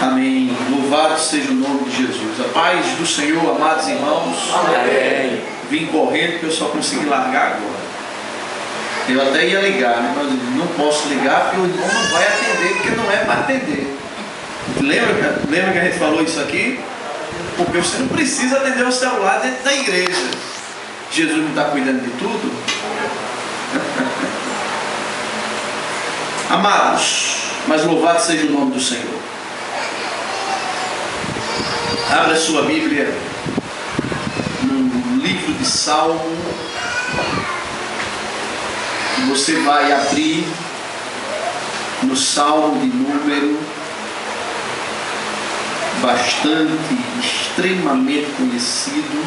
Amém. Louvado seja o nome de Jesus. A paz do Senhor, amados irmãos. Amém. Vim correndo porque eu só consegui largar agora. Eu até ia ligar, né? Mas não posso ligar porque o irmão não vai atender, porque não é para atender. Lembra que a gente falou isso aqui? Porque você não precisa atender o celular dentro da igreja. Jesus não está cuidando de tudo? Amados, mas louvado seja o nome do Senhor. Abra sua Bíblia no livro de Salmo. Você vai abrir no Salmo de número extremamente conhecido,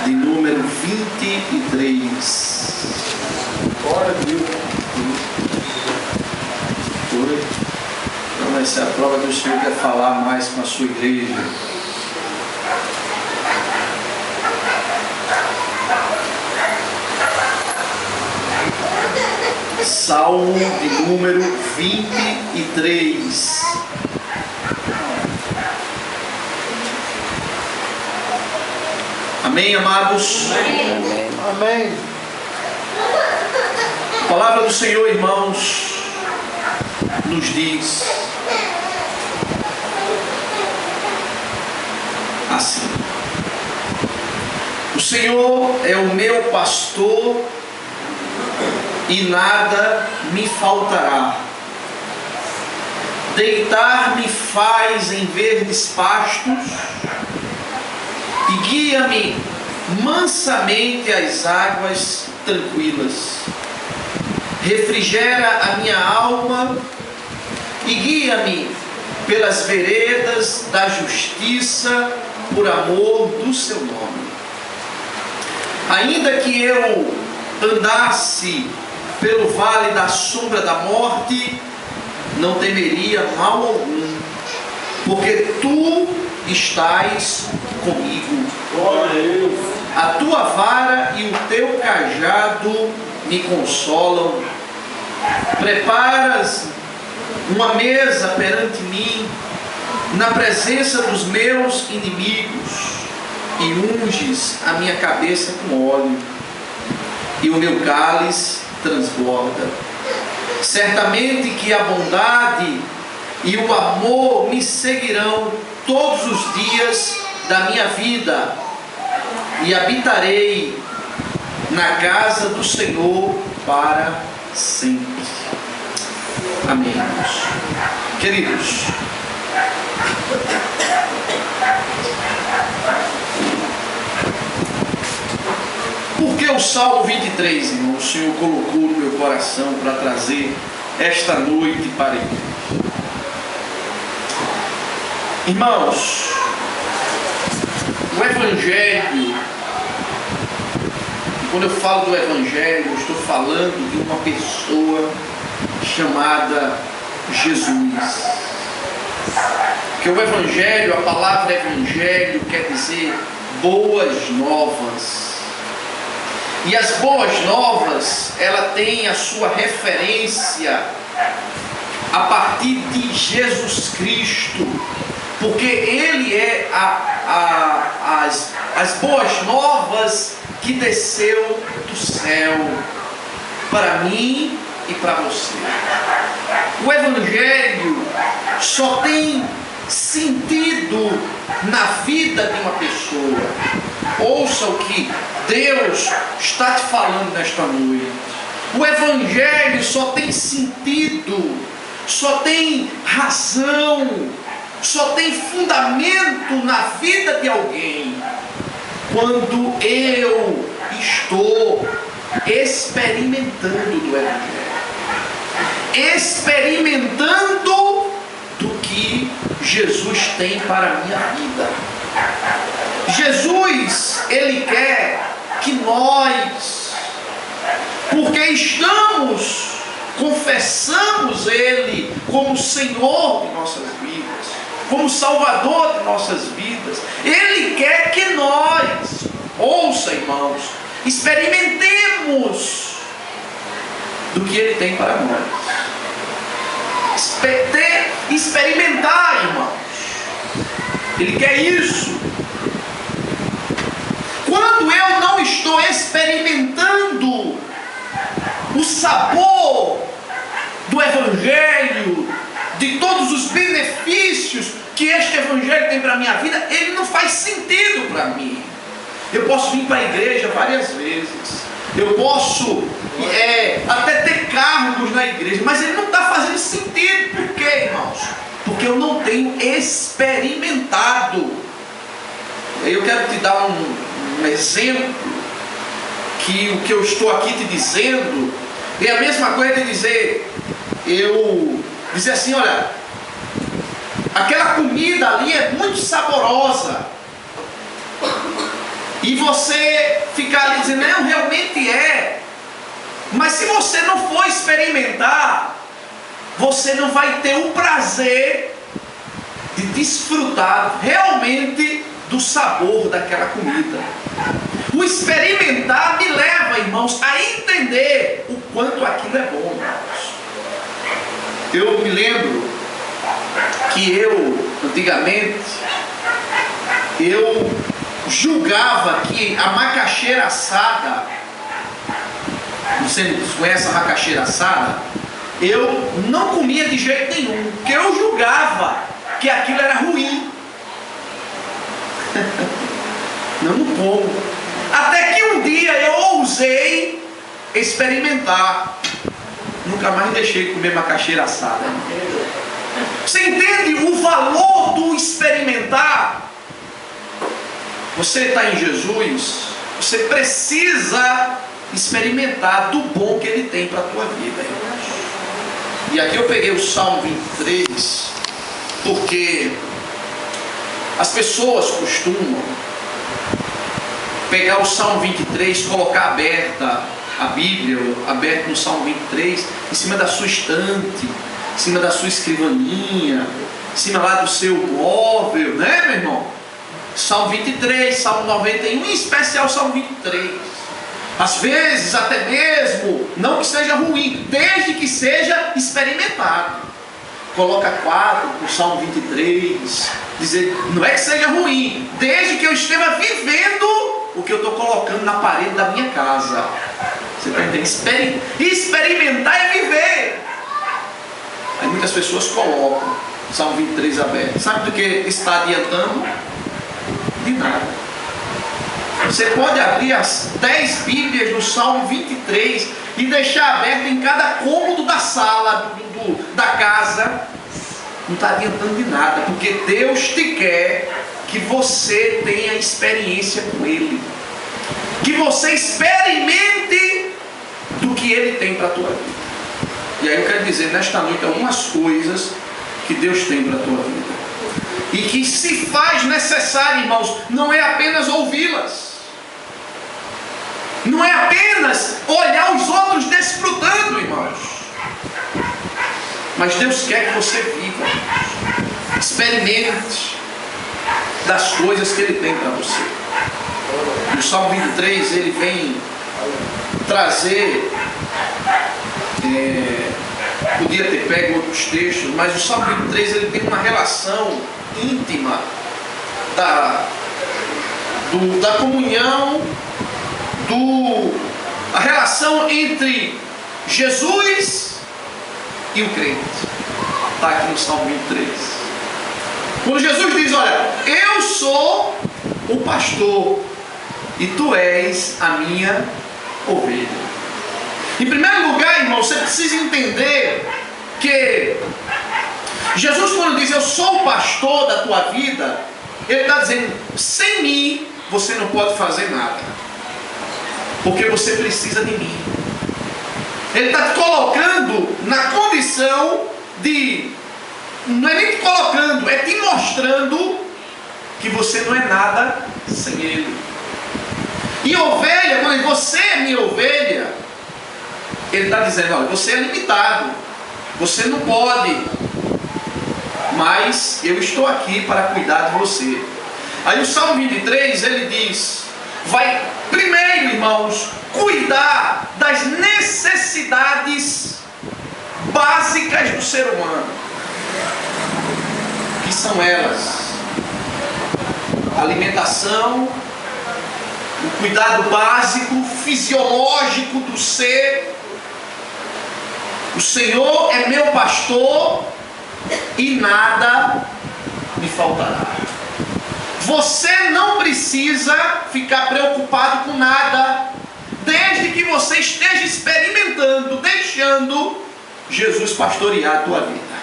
de número 23. Glória a Deus. Então essa é a prova que o Senhor quer falar mais com a sua igreja. Salmo de número 23. Amém, amados? Amém. Amém. A palavra do Senhor, irmãos, nos diz assim: o Senhor é o meu pastor e nada me faltará. Deitar-me faz em verdes pastos e guia-me mansamente às águas tranquilas. Refrigera a minha alma e guia-me pelas veredas da justiça por amor do seu nome. Ainda que eu andasse pelo vale da sombra da morte, não temeria mal algum, porque tu estás comigo. Glória a Deus. A tua vara e o teu cajado me consolam. Preparas uma mesa perante mim, na presença dos meus inimigos, e unges a minha cabeça com óleo, e o meu cálice transborda. Certamente que a bondade e o amor me seguirão todos os dias da minha vida, e habitarei na casa do Senhor para sempre. Amém, irmãos. Queridos, por que o Salmo 23, irmão, o Senhor colocou no meu coração para trazer esta noite para a igreja? Irmãos, o Evangelho, quando eu falo do Evangelho, eu estou falando de uma pessoa chamada Jesus. Que o Evangelho, a palavra Evangelho quer dizer boas novas. E as boas novas, ela tem a sua referência a partir de Jesus Cristo, porque Ele é as boas novas que desceu do céu para mim e para você. O Evangelho só tem sentido na vida de uma pessoa. Ouça o que Deus está te falando nesta noite. O Evangelho só tem sentido, só tem razão, só tem fundamento na vida de alguém quando eu estou experimentando do Evangelho, experimentando do que Jesus tem para a minha vida. Jesus, Ele quer que nós, porque confessamos Ele como Senhor de nossas vidas, como Salvador de nossas vidas, Ele quer que nós, ouça, irmãos, experimentemos do que Ele tem para nós. experimentar, irmãos. Ele quer isso. Quando eu não estou experimentando o sabor do Evangelho, de todos os benefícios que este Evangelho tem para a minha vida, ele não faz sentido para mim. Eu posso vir para a igreja várias vezes, eu posso até ter cargos na igreja, mas ele não está fazendo sentido. Por quê, irmãos? Porque eu não tenho experimentado. Eu quero te dar um exemplo, que o que eu estou aqui te dizendo é a mesma coisa de dizer assim, olha, aquela comida ali é muito saborosa, e você ficar ali dizendo, não, realmente é, mas se você não for experimentar, você não vai ter o prazer de desfrutar realmente do sabor daquela comida. O experimentar me leva, irmãos, a entender o quanto aquilo é bom, irmãos. Eu me lembro que antigamente, eu julgava que a macaxeira assada, não sei se conhece a macaxeira assada, eu não comia de jeito nenhum, porque eu julgava que aquilo era ruim. Não como. Até que um dia eu ousei experimentar. Nunca mais deixei de comer macaxeira assada. Você entende o valor do experimentar? Você está em Jesus, você precisa experimentar do bom que Ele tem para a tua vida, irmãos. E aqui eu peguei o Salmo 23, porque as pessoas costumam pegar o Salmo 23, colocar aberta a Bíblia, aberta no Salmo 23, em cima da sua estante, em cima da sua escrivaninha, em cima lá do seu móvel, né, meu irmão? Salmo 23, Salmo 91, em especial Salmo 23. Às vezes até mesmo, não que seja ruim, desde que seja experimentado. Coloca 4 para o Salmo 23, dizer, não é que seja ruim, desde que eu esteja vivendo o que eu estou colocando na parede da minha casa. Você está entendendo? Experimentar é viver. Aí muitas pessoas colocam o Salmo 23 aberto. Sabe do que está adiantando? De nada. Você pode abrir as 10 Bíblias no Salmo 23 e deixar aberto em cada cômodo da sala, da casa. Não está adiantando de nada, porque Deus te quer que você tenha experiência com Ele, que você experimente do que Ele tem para a tua vida. E aí eu quero dizer nesta noite algumas coisas que Deus tem para a tua vida, e que se faz necessário, irmãos, não é apenas ouvi-las, não é apenas olhar os outros desfrutando, irmãos, mas Deus quer que você viva, experimente das coisas que Ele tem para você. O Salmo 23, ele vem trazer, podia ter pego outros textos, mas o Salmo 23 ele tem uma relação íntima da comunhão, a relação entre Jesus e o crente. Está aqui no Salmo 23. Quando Jesus diz, olha, eu sou o pastor e tu és a minha ovelha. Em primeiro lugar, irmão, você precisa entender que Jesus, quando diz eu sou o pastor da tua vida, Ele está dizendo, sem mim você não pode fazer nada, porque você precisa de mim. Ele está te colocando na condição de, não é nem te colocando, é te mostrando que você não é nada sem Ele. E ovelha, quando você é minha ovelha, Ele está dizendo, olha, você é limitado, você não pode, mas eu estou aqui para cuidar de você. Aí o Salmo 23, ele diz, vai primeiro, irmãos, cuidar das necessidades básicas do ser humano. Que são elas? Alimentação, o cuidado básico, fisiológico do ser. O Senhor é meu pastor e nada me faltará. Você não precisa ficar preocupado com nada, desde que você esteja experimentando, deixando Jesus pastorear a tua vida.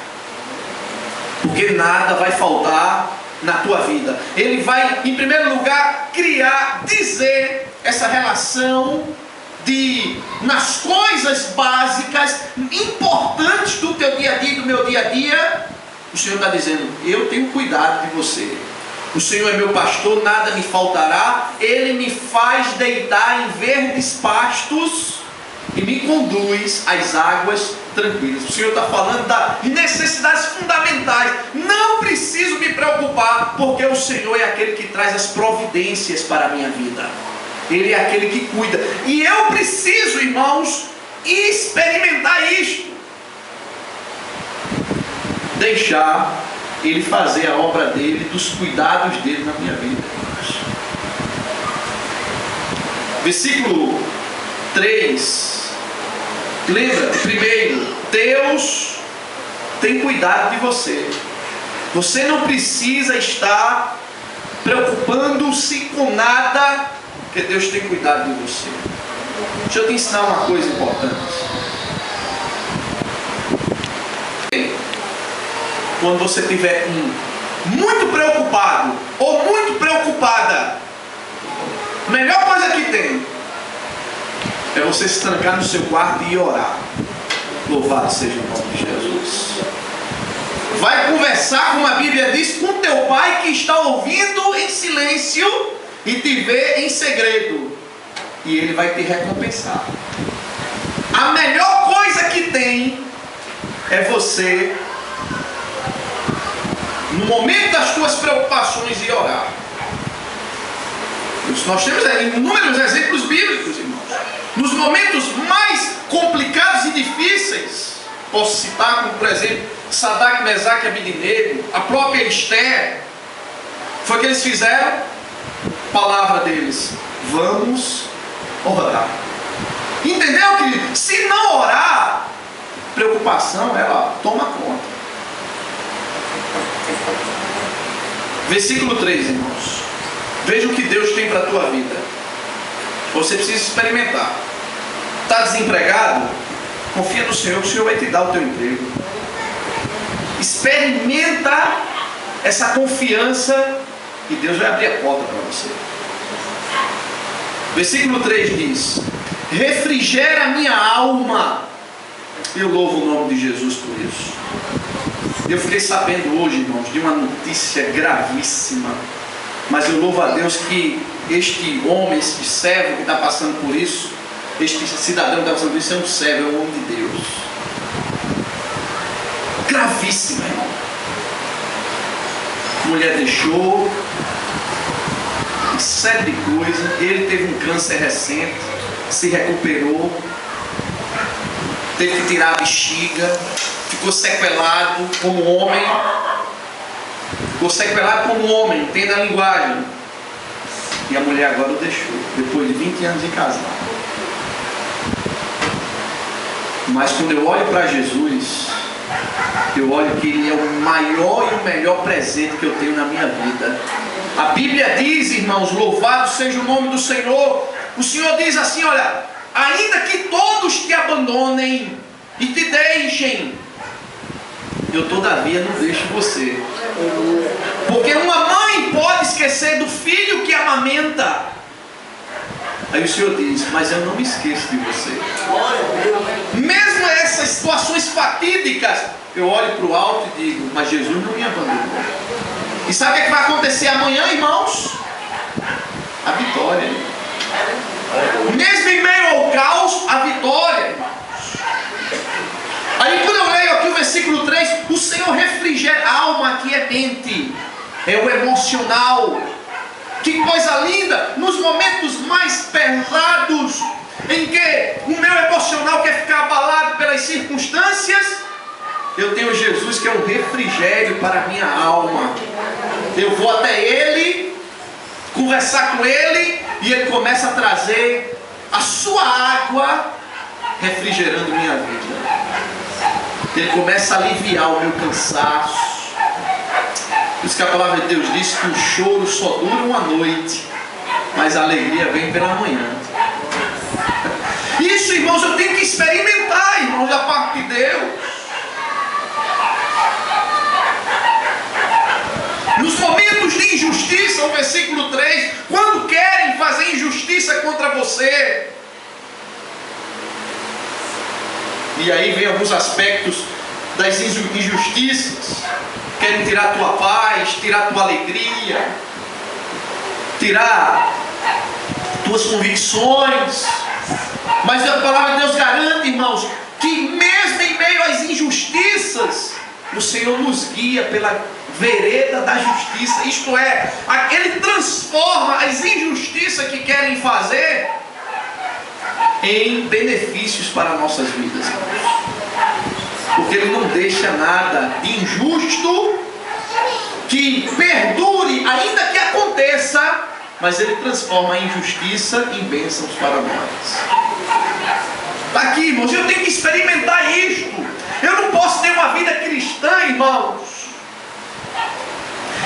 Porque nada vai faltar na tua vida. Ele vai, em primeiro lugar, criar, dizer essa relação nas coisas básicas, importantes do teu dia a dia, do meu dia a dia. O Senhor está dizendo: eu tenho cuidado de você. O Senhor é meu pastor, nada me faltará. Ele me faz deitar em verdes pastos e me conduz às águas tranquilas. O Senhor está falando das necessidades fundamentais. Não preciso me preocupar, porque o Senhor é aquele que traz as providências para a minha vida. Ele é aquele que cuida. E eu preciso, irmãos, experimentar isto. Deixar Ele fazer a obra dele, dos cuidados dele na minha vida. Versículo 3. Lembra? Primeiro, Deus tem cuidado de você. Você não precisa estar preocupando-se com nada, porque Deus tem cuidado de você. Deixa eu te ensinar uma coisa importante. Quando você estiver muito preocupado ou muito preocupada, a melhor coisa que tem é você se trancar no seu quarto e orar. Louvado seja o nome de Jesus. Vai conversar, como a Bíblia diz, com teu pai que está ouvindo em silêncio e te vê em segredo, e ele vai te recompensar. A melhor coisa que tem é você, no momento das tuas preocupações, e orar. Nós temos inúmeros exemplos bíblicos, irmãos. Nos momentos mais complicados e difíceis, posso citar como, por exemplo, Sadraque, Mesaque e Abednego, a própria Esther. Foi o que eles fizeram? Palavra deles: vamos orar. Entendeu, querido? Se não orar, preocupação, ela toma conta. Versículo 3, irmãos. Veja o que Deus tem para a tua vida. Você precisa experimentar. Está desempregado? Confia no Senhor, que o Senhor vai te dar o teu emprego. Experimenta essa confiança e Deus vai abrir a porta para você. Versículo 3 diz: refrigera minha alma. Eu louvo o nome de Jesus por isso. Eu fiquei sabendo hoje, irmãos, de uma notícia gravíssima. Mas eu louvo a Deus que este homem, este servo que está passando por isso, este cidadão que está passando por isso, é um servo, é um homem de Deus. Gravíssima, irmão. A mulher deixou, uma série de coisas. Ele teve um câncer recente, se recuperou, teve que tirar a bexiga, ficou sequelado como homem. Ficou sequelado como homem, entenda a linguagem. E a mulher agora o deixou, depois de 20 anos de casado. Mas quando eu olho para Jesus, eu olho que Ele é o maior e o melhor presente que eu tenho na minha vida. A Bíblia diz, irmãos, louvado seja o nome do Senhor. O Senhor diz assim: olha, ainda que todos te abandonem e te deixem, eu todavia não deixo você. Porque uma mãe pode esquecer do filho que amamenta. Aí o Senhor diz: mas eu não me esqueço de você. Mesmo essas situações fatídicas, eu olho para o alto e digo: mas Jesus não me abandonou. E sabe o que vai acontecer amanhã, irmãos? A vitória. Mesmo em meio ao caos, a vitória, irmãos. Aí quando eu leio aqui o versículo 3, o Senhor refrigera a alma, que é mente, é o emocional. Que coisa linda! Nos momentos mais pesados, em que o meu emocional quer ficar abalado pelas circunstâncias, eu tenho Jesus que é um refrigério para a minha alma. Eu vou até Ele, conversar com Ele, e Ele começa a trazer a sua água, refrigerando minha vida. Ele começa a aliviar o meu cansaço. Por isso que a palavra de Deus diz que o choro só dura uma noite, mas a alegria vem pela manhã. Isso, irmãos, eu tenho que experimentar, irmãos, da parte de Deus. Nos momentos de injustiça, o versículo 3, quando querem fazer injustiça contra você, e aí vem alguns aspectos das injustiças. Querem tirar a tua paz, tirar a tua alegria, tirar tuas convicções. Mas a palavra de Deus garante, irmãos, que mesmo em meio às injustiças, o Senhor nos guia pela vereda da justiça. Isto é, Ele transforma as injustiças que querem fazer em benefícios para nossas vidas, irmãos. Porque Ele não deixa nada de injusto que perdure, ainda que aconteça, mas Ele transforma a injustiça em bênçãos para nós. Está aqui, irmãos, eu tenho que experimentar isto. Eu não posso ter uma vida cristã, irmãos,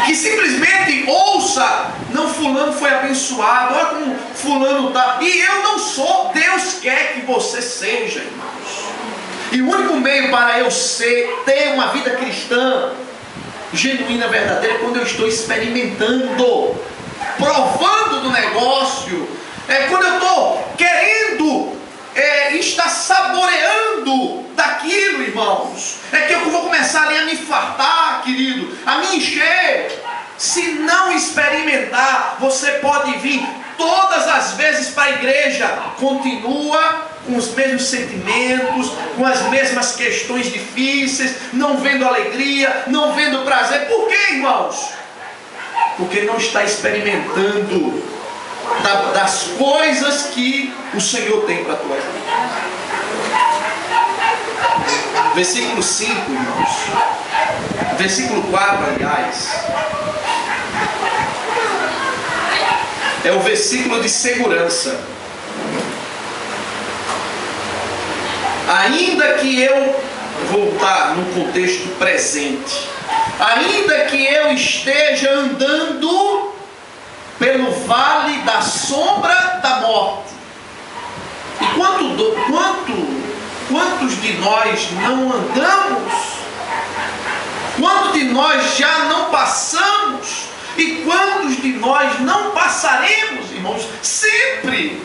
que simplesmente ouça, não, fulano foi abençoado, olha como fulano está, e eu não sou. Deus quer que você seja, irmãos. E o único meio para eu ter uma vida cristã genuína, verdadeira, é quando eu estou experimentando, provando do negócio, quando eu estou querendo estar saboreando daquilo, irmãos. É que eu vou começar ali a me fartar, querido, a me encher. Se não experimentar, você pode vir todas as vezes para a igreja, continua com os mesmos sentimentos, com as mesmas questões difíceis, não vendo alegria, não vendo prazer. Por quê, irmãos? Porque não está experimentando das coisas que o Senhor tem para a tua vida. Versículo 5, irmãos. Versículo 4, aliás, é o versículo de segurança. Ainda que eu, vou voltar no contexto presente, ainda que eu esteja andando pelo vale da sombra da morte. E quantos de nós não andamos? Quantos de nós já não passamos? E quantos de nós não passaremos, irmãos? Sempre.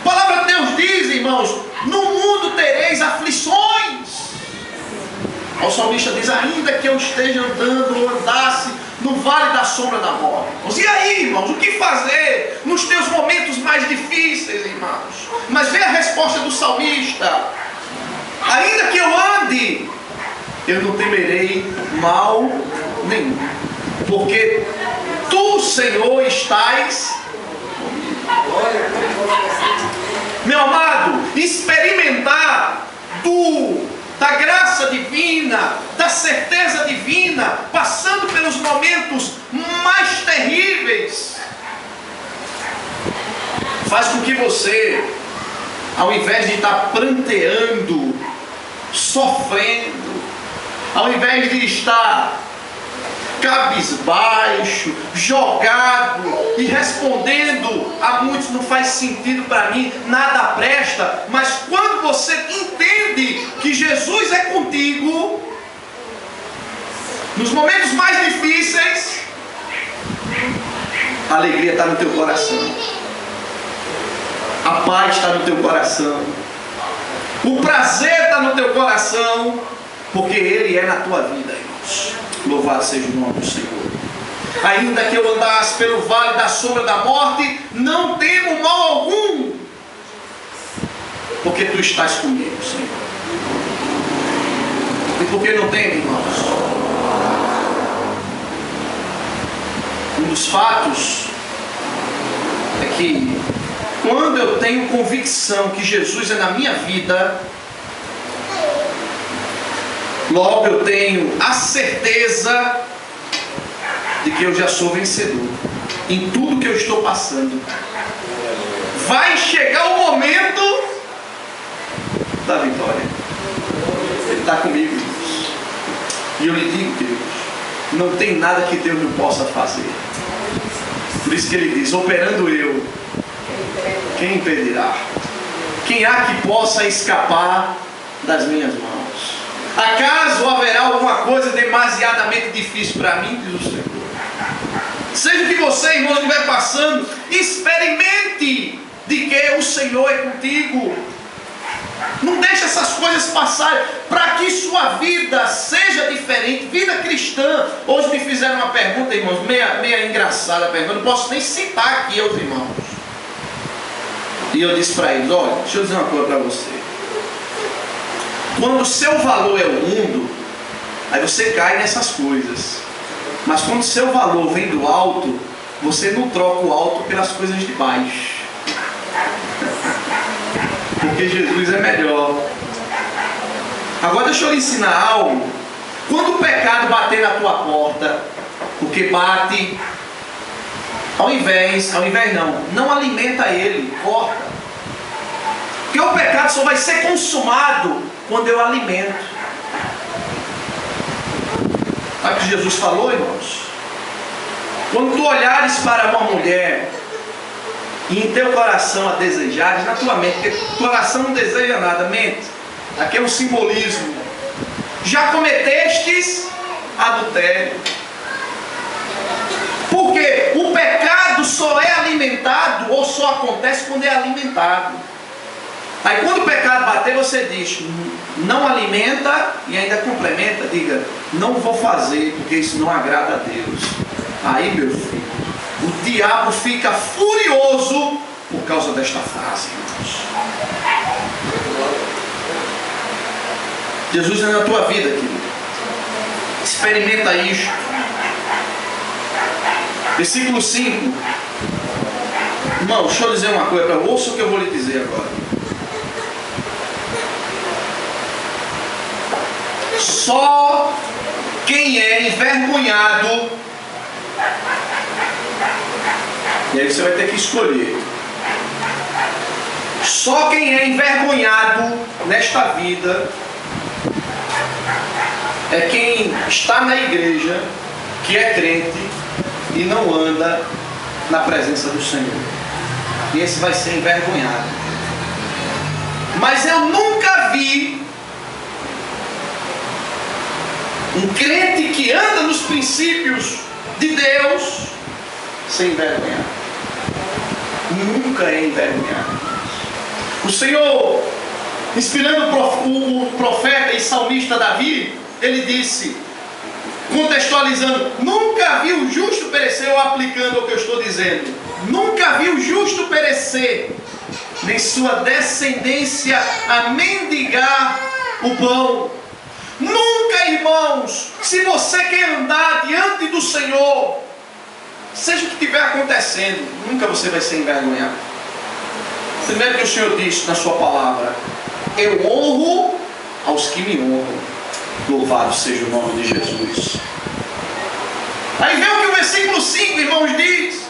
A palavra de Deus diz, irmãos, no mundo tereis aflições. O salmista diz, ainda que eu esteja andando ou andasse no vale da sombra da morte. E aí, irmãos, o que fazer nos teus momentos mais difíceis, irmãos? Mas vê a resposta do salmista. Ainda que eu ande, eu não temerei mal nenhum, porque tu, Senhor, estás comigo. Meu amado, experimentar da graça divina, da certeza divina, passando pelos momentos mais terríveis, faz com que você, ao invés de estar pranteando, sofrendo, ao invés de estar cabisbaixo, jogado e respondendo a muitos, não faz sentido para mim, nada presta, mas quando você entende que Jesus é contigo, nos momentos mais difíceis, a alegria está no teu coração, a paz está no teu coração, o prazer está no teu coração, porque Ele é na tua vida, irmãos. Louvado seja o nome do Senhor. Ainda que eu andasse pelo vale da sombra da morte, não temo mal algum, porque tu estás comigo, Senhor. E por que não temo, irmãos? Um dos fatos é que quando eu tenho convicção que Jesus é na minha vida, Logo eu tenho a certeza de que eu já sou vencedor em tudo que eu estou passando. Vai chegar o momento da vitória. Ele está comigo, Deus. E eu lhe digo, Deus, não tem nada que Deus não possa fazer. Por isso que ele diz: operando eu, quem impedirá? Quem há que possa escapar das minhas mãos? Acaso haverá alguma coisa demasiadamente difícil para mim, diz o Senhor? Seja o que você, irmão, estiver passando, experimente de que o Senhor é contigo. Não deixe essas coisas passarem, para que sua vida seja diferente. Vida cristã. Hoje me fizeram uma pergunta, irmãos, meia engraçada a pergunta. Não posso nem citar aqui aos irmãos. E eu disse para eles: olha, deixa eu dizer uma coisa para você. Quando o seu valor é o mundo, aí você cai nessas coisas. Mas quando o seu valor vem do alto, você não troca o alto pelas coisas de baixo. Porque Jesus é melhor. Agora deixa eu lhe ensinar algo. Quando o pecado bater na tua porta, porque bate, ao invés não alimenta ele, corta. Porque o pecado só vai ser consumado quando eu alimento. Sabe o que Jesus falou, irmãos? Quando tu olhares para uma mulher e em teu coração a desejares, na tua mente, porque o coração não deseja nada, mente. Aqui é um simbolismo. Já cometestes adultério. Porque o pecado só é alimentado, ou só acontece quando é alimentado. Aí quando o pecado bater, você diz: não alimenta, e ainda complementa, diga: não vou fazer, porque isso não agrada a Deus. Aí, meu filho, o diabo fica furioso por causa desta frase, irmãos. Jesus é na tua vida, querido. Experimenta isto. Versículo 5. Irmão, deixa eu dizer uma coisa. Ouça o que eu vou lhe dizer agora. Só quem é envergonhado, e aí você vai ter que escolher. Só quem é envergonhado nesta vida é quem está na igreja, que é crente e não anda na presença do Senhor. E esse vai ser envergonhado. Mas eu nunca vi um crente que anda nos princípios de Deus ser envergonhado. Nunca é envergonhado. O Senhor, inspirando o profeta e salmista Davi, ele disse, contextualizando: nunca vi o justo perecer, ou aplicando o que eu estou dizendo, nunca vi o justo perecer, nem sua descendência a mendigar o pão. Nunca, irmãos, se você quer andar diante do Senhor, seja o que estiver acontecendo, nunca você vai ser envergonhado. Primeiro que o Senhor disse na sua palavra: eu honro aos que me honram. Louvado seja o nome de Jesus. Aí vem o que o versículo 5, irmãos, diz: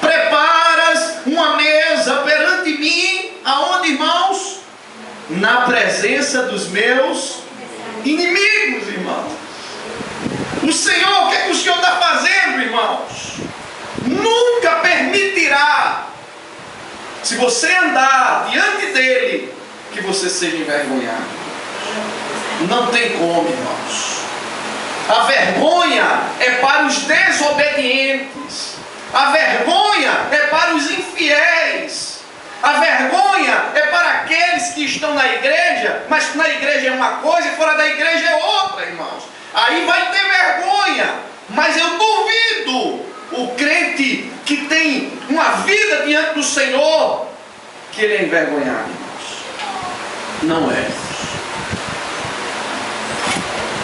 preparas uma mesa perante mim, aonde, irmãos? Na presença dos meus inimigos, irmãos. O Senhor, o que é que o Senhor está fazendo, irmãos? Nunca permitirá, se você andar diante dele, que você seja envergonhado. Não tem como, irmãos. A vergonha é para os desobedientes. A vergonha é para os infiéis. A vergonha é para aqueles que estão na igreja, mas que na igreja é uma coisa e fora da igreja é outra, irmãos. Aí vai ter vergonha. Mas eu duvido o crente que tem uma vida diante do Senhor, que ele é envergonhado, irmãos. Não é.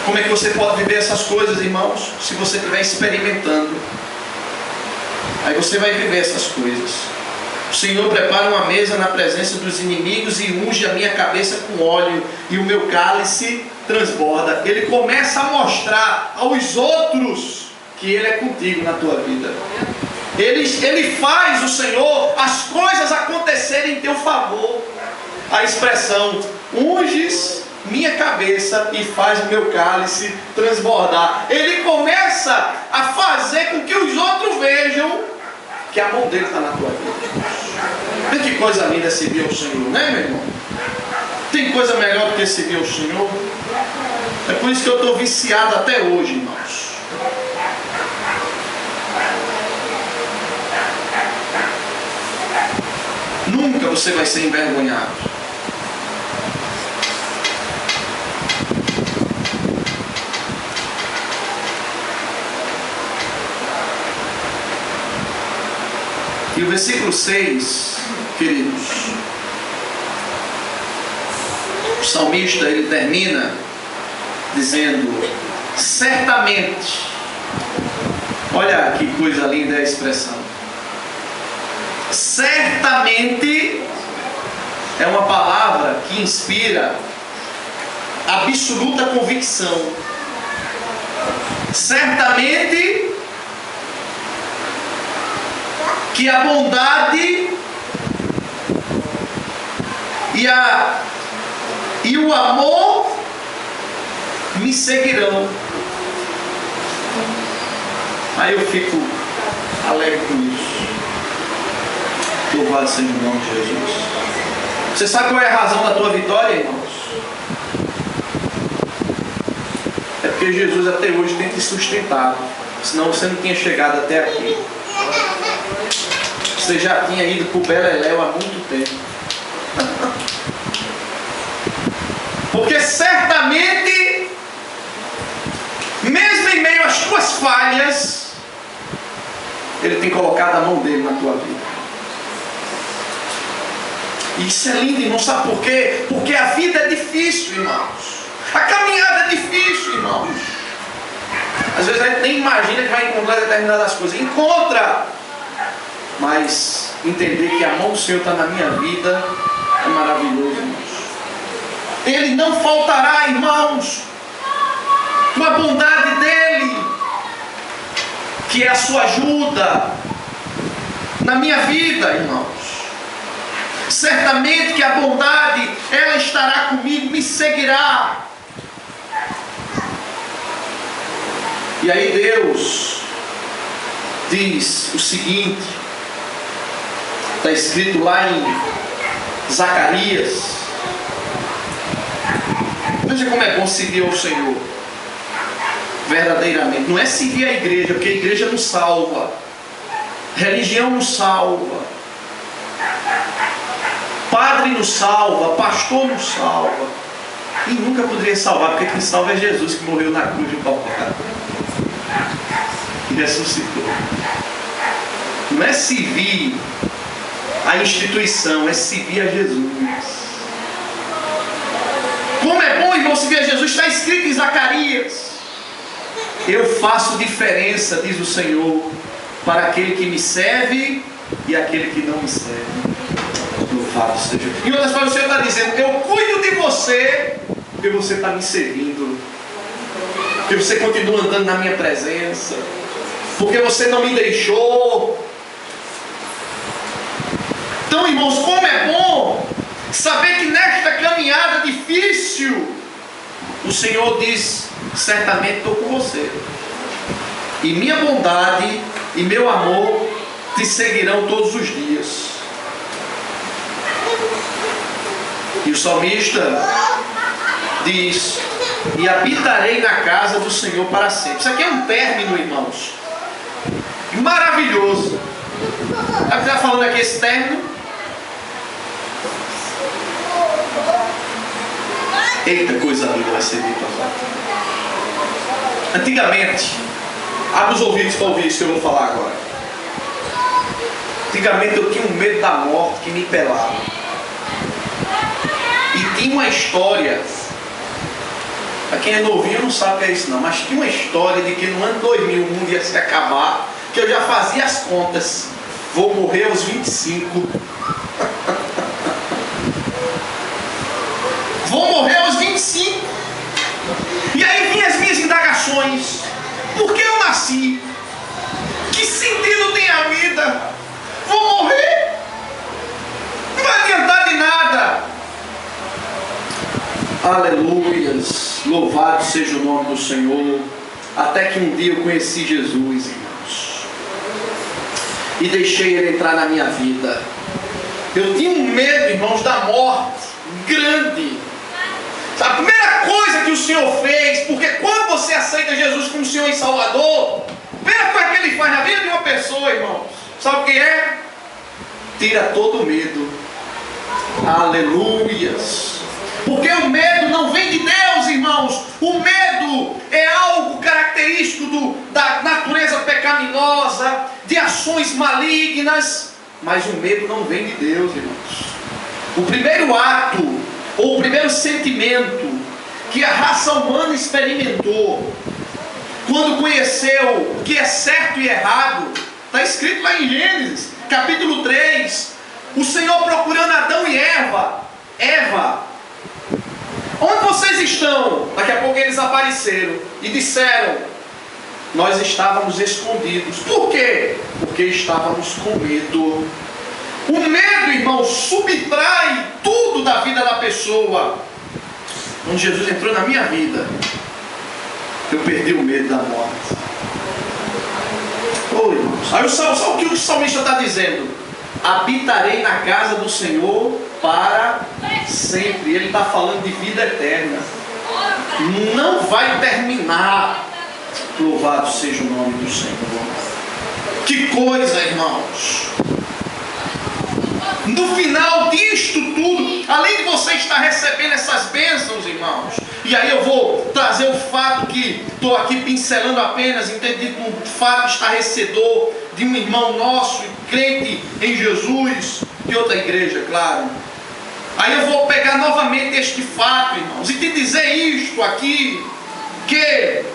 Como é que você pode viver essas coisas, irmãos? Se você estiver experimentando. Aí você vai viver essas coisas. O Senhor prepara uma mesa na presença dos inimigos e unge a minha cabeça com óleo, e o meu cálice transborda, ele começa a mostrar aos outros que ele é contigo na tua vida. Ele faz, o Senhor, as coisas acontecerem em teu favor. A expressão, unges minha cabeça e faz o meu cálice transbordar. Ele começa a fazer com que os outros vejam que a mão dele está na tua vida. Vê que coisa linda é servir ao Senhor, né, meu irmão? Tem coisa melhor do que servir ao Senhor? É por isso que eu estou viciado até hoje, irmãos. Nunca você vai ser envergonhado. E o versículo 6, queridos, o salmista ele termina dizendo: certamente, olha que coisa linda é a expressão, certamente é uma palavra que inspira absoluta convicção. Certamente que a bondade e o amor me seguirão. Aí eu fico alegre com isso. Louvado seja o nome de Jesus. Você sabe qual é a razão da tua vitória, irmãos? É porque Jesus até hoje tem te sustentado. Senão você não tinha chegado até aqui. Você já tinha ido para o Beleléu há muito tempo. Porque certamente, mesmo em meio às tuas falhas, Ele tem colocado a mão dele na tua vida. E isso é lindo, irmão. Sabe por quê? Porque a vida é difícil, irmãos. A caminhada é difícil, irmãos. Às vezes a gente nem imagina que vai encontrar determinadas coisas. Encontra! Mas entender que a mão do Senhor está na minha vida é maravilhoso, irmãos. Ele não faltará, irmãos, com a bondade dEle, que é a sua ajuda na minha vida, irmãos. Certamente que a bondade, ela estará comigo, me seguirá. E aí Deus diz o seguinte, está escrito lá em Zacarias. Veja como é bom servir ao Senhor verdadeiramente. Não é servir a igreja, porque a igreja não salva, religião não salva, padre não salva, pastor não salva, e nunca poderia salvar, porque quem salva é Jesus, que morreu na cruz do Calvário e ressuscitou. Não é servir a instituição, é servir a Jesus. Como é bom, irmão, servir a Jesus. Está escrito em Zacarias: eu faço diferença, diz o Senhor, para aquele que me serve e aquele que não me serve. Louvado seja. Em outras palavras, o Senhor está dizendo: eu cuido de você, porque você está me servindo, porque você continua andando na minha presença, porque você não me deixou. Então, irmãos, como é bom saber que nesta caminhada difícil, o Senhor diz: certamente estou com você, e minha bondade e meu amor te seguirão todos os dias. E o salmista diz: e habitarei na casa do Senhor para sempre. Isso aqui é um término, irmãos, maravilhoso. Está falando aqui esse término? Eita, coisa linda vai ser dito agora. Antigamente, abre os ouvidos para ouvir isso que eu vou falar agora. Antigamente eu tinha um medo da morte que me pelava. E tinha uma história, para quem é novinho não sabe o que é isso não, mas tinha uma história de que no ano 2000 o mundo ia se acabar, que eu já fazia as contas. Vou morrer aos 25. Vou morrer aos 25. E aí vinham as minhas indagações. Por que eu nasci? Que sentido tem a vida? Vou morrer? Não vai adiantar de nada. Aleluias. Louvado seja o nome do Senhor. Até que um dia eu conheci Jesus, irmãos, e deixei Ele entrar na minha vida. Eu tinha um medo, irmãos, da morte grande. A primeira coisa que o Senhor fez, porque quando você aceita Jesus como Senhor e Salvador, a primeira coisa que Ele faz na vida de uma pessoa, irmãos, sabe o que é? Tira todo o medo. Aleluias. Porque o medo não vem de Deus, irmãos. O medo é algo característico da natureza pecaminosa, de ações malignas. Mas o medo não vem de Deus, irmãos. O primeiro ato, ou o primeiro sentimento que a raça humana experimentou quando conheceu o que é certo e errado, está escrito lá em Gênesis, capítulo 3. O Senhor procurando Adão e Eva, onde vocês estão? Daqui a pouco eles apareceram e disseram: nós estávamos escondidos. Por quê? Porque estávamos com medo. O medo, irmão, subtrai tudo da vida da pessoa. Quando Jesus entrou na minha vida, eu perdi o medo da morte. Oh, irmãos. Aí sabe o que o salmista está dizendo? Habitarei na casa do Senhor para sempre. Ele está falando de vida eterna. Não vai terminar. Louvado seja o nome do Senhor. Que coisa, irmãos. No final disto tudo, além de você estar recebendo essas bênçãos, irmãos, e aí eu vou trazer o fato que estou aqui pincelando apenas, entendido um fato estarrecedor de um irmão nosso, crente em Jesus, de outra igreja, claro. Aí eu vou pegar novamente este fato, irmãos, e te dizer isto aqui, que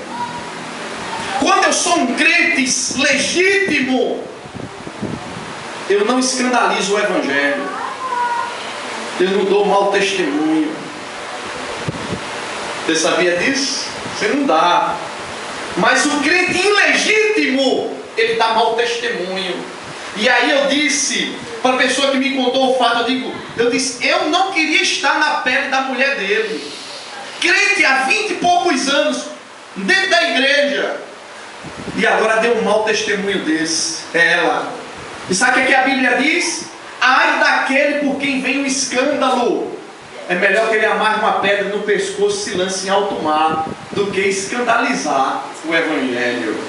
quando eu sou um crente legítimo, eu não escandalizo o Evangelho, eu não dou mau testemunho. Você sabia disso? Você não dá. Mas o crente ilegítimo, ele dá mau testemunho. E aí eu disse para a pessoa que me contou o fato, eu disse, eu não queria estar na pele da mulher dele. Crente há 20 e poucos anos, dentro da igreja, e agora deu um mau testemunho desse. Ela. E sabe o que a Bíblia diz? Ai daquele por quem vem um escândalo. É melhor que ele amarre uma pedra no pescoço e se lance em alto mar, do que escandalizar o Evangelho.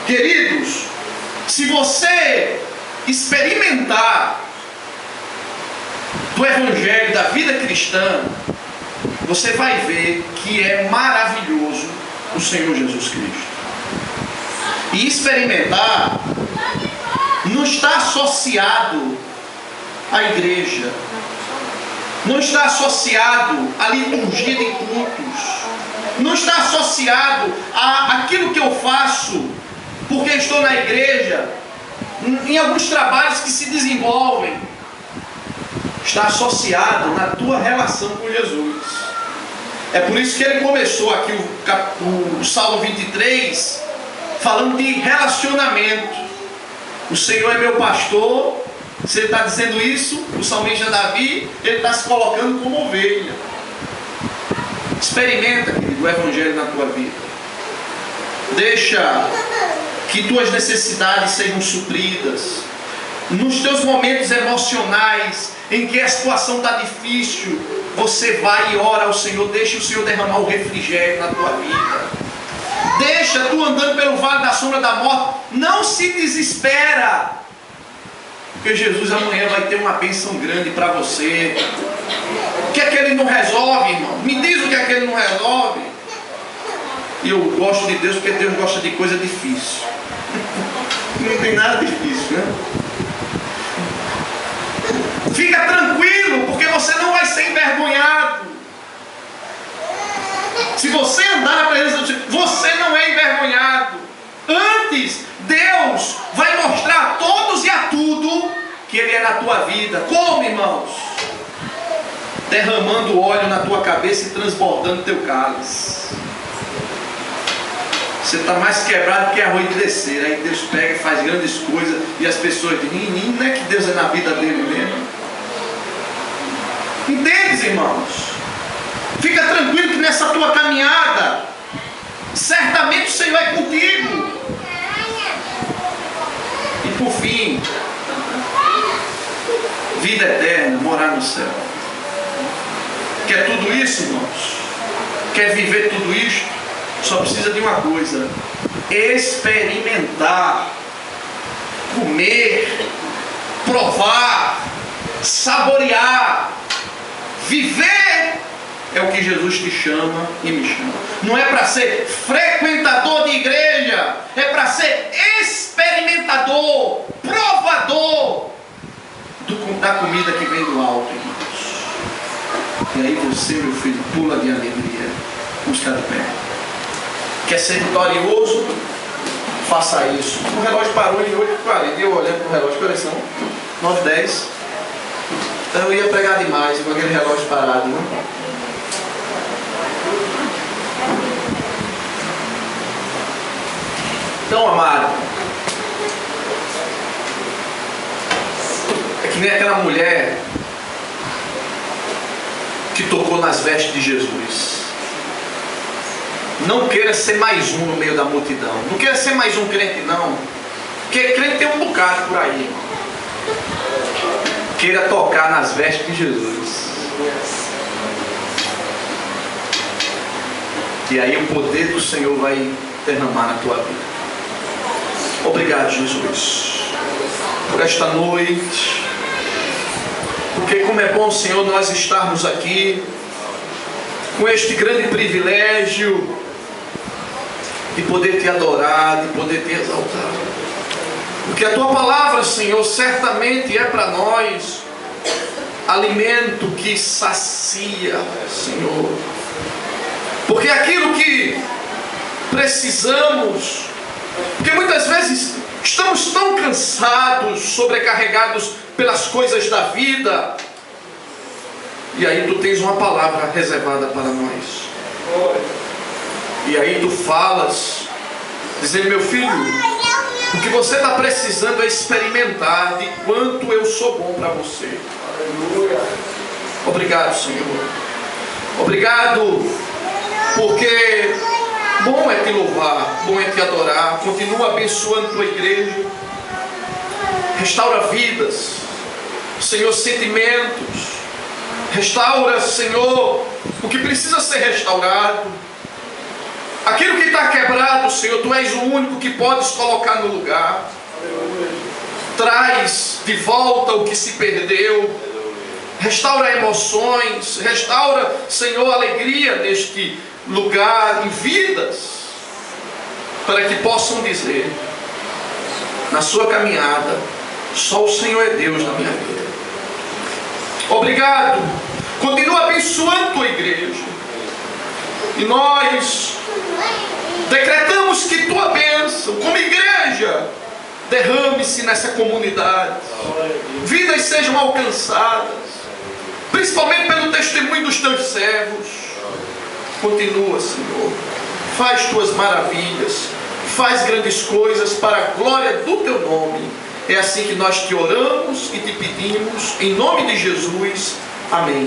Queridos, se você experimentar do Evangelho, da vida cristã, você vai ver que é maravilhoso o Senhor Jesus Cristo. E experimentar não está associado à igreja, não está associado à liturgia de cultos, não está associado àquilo que eu faço porque estou na igreja, em alguns trabalhos que se desenvolvem. Está associado na tua relação com Jesus. É por isso que ele começou aqui o Salmo 23 falando de relacionamento. O Senhor é meu pastor. Se ele está dizendo isso, o salmista Davi, ele está se colocando como ovelha. Experimenta, querido, o Evangelho na tua vida. Deixa que tuas necessidades sejam supridas. Nos teus momentos emocionais, em que a situação está difícil, você vai e ora ao Senhor. Deixa o Senhor derramar o refrigério na tua vida. Deixa tu andando pelo vale da sombra da morte. Não se desespera, porque Jesus amanhã vai ter uma bênção grande para você. O que é que ele não resolve, irmão? Me diz o que é que ele não resolve. E eu gosto de Deus porque Deus gosta de coisa difícil. Não tem nada difícil, né? Fica tranquilo, porque você não vai ser envergonhado. Se você andar na presença do Senhor, você não é envergonhado. Antes, Deus vai mostrar a todos e a tudo que Ele é na tua vida. Como, irmãos? Derramando óleo na tua cabeça e transbordando teu cálice. Você está mais quebrado que arroz de descer. Aí Deus pega e faz grandes coisas. E as pessoas dizem, não é que Deus é na vida dele mesmo. Entende, irmãos? Fica tranquilo que nessa tua caminhada, certamente o Senhor é contigo. E por fim, vida eterna, morar no céu. Quer tudo isso, irmãos? Quer viver tudo isto? Só precisa de uma coisa: experimentar, comer, provar, saborear. Viver é o que Jesus te chama e me chama. Não é para ser frequentador de igreja, é para ser experimentador, provador da comida que vem do alto, irmãos. E aí você, meu filho, pula de alegria. Vamos ficar de pé. Quer ser vitorioso? Faça isso. O relógio parou em 8h40. Eu olhando para o relógio, que horas são? 9h10. Então eu ia pregar demais com aquele relógio parado, né? Então, amado, é que nem aquela mulher que tocou nas vestes de Jesus. Não queira ser mais um no meio da multidão. Não queira ser mais um crente, não. Porque crente tem um bocado por aí, irmão. Queira tocar nas vestes de Jesus. E aí o poder do Senhor vai derramar na tua vida. Obrigado, Jesus, por esta noite. Porque como é bom, Senhor, nós estarmos aqui com este grande privilégio de poder te adorar, de poder te exaltar. Porque a tua palavra, Senhor, certamente é para nós alimento que sacia, Senhor. Porque aquilo que precisamos, porque muitas vezes estamos tão cansados, sobrecarregados pelas coisas da vida, e aí tu tens uma palavra reservada para nós. E aí tu falas, dizendo, meu filho, o que você está precisando é experimentar de quanto eu sou bom para você. Obrigado, Senhor. Obrigado, porque bom é te louvar, bom é te adorar. Continua abençoando tua igreja. Restaura vidas, Senhor, sentimentos. Restaura, Senhor, o que precisa ser restaurado. Aquilo que está quebrado, Senhor, tu és o único que podes colocar no lugar. Traz de volta o que se perdeu. Restaura emoções. Restaura, Senhor, alegria neste lugar, em vidas, para que possam dizer, na sua caminhada, só o Senhor é Deus na minha vida. Obrigado. Continua abençoando tua igreja. E nós decretamos que tua bênção, como igreja, derrame-se nessa comunidade. Vidas sejam alcançadas, principalmente pelo testemunho dos teus servos. Continua, Senhor. Faz tuas maravilhas. Faz grandes coisas para a glória do teu nome. É assim que nós te oramos e te pedimos, em nome de Jesus. Amém.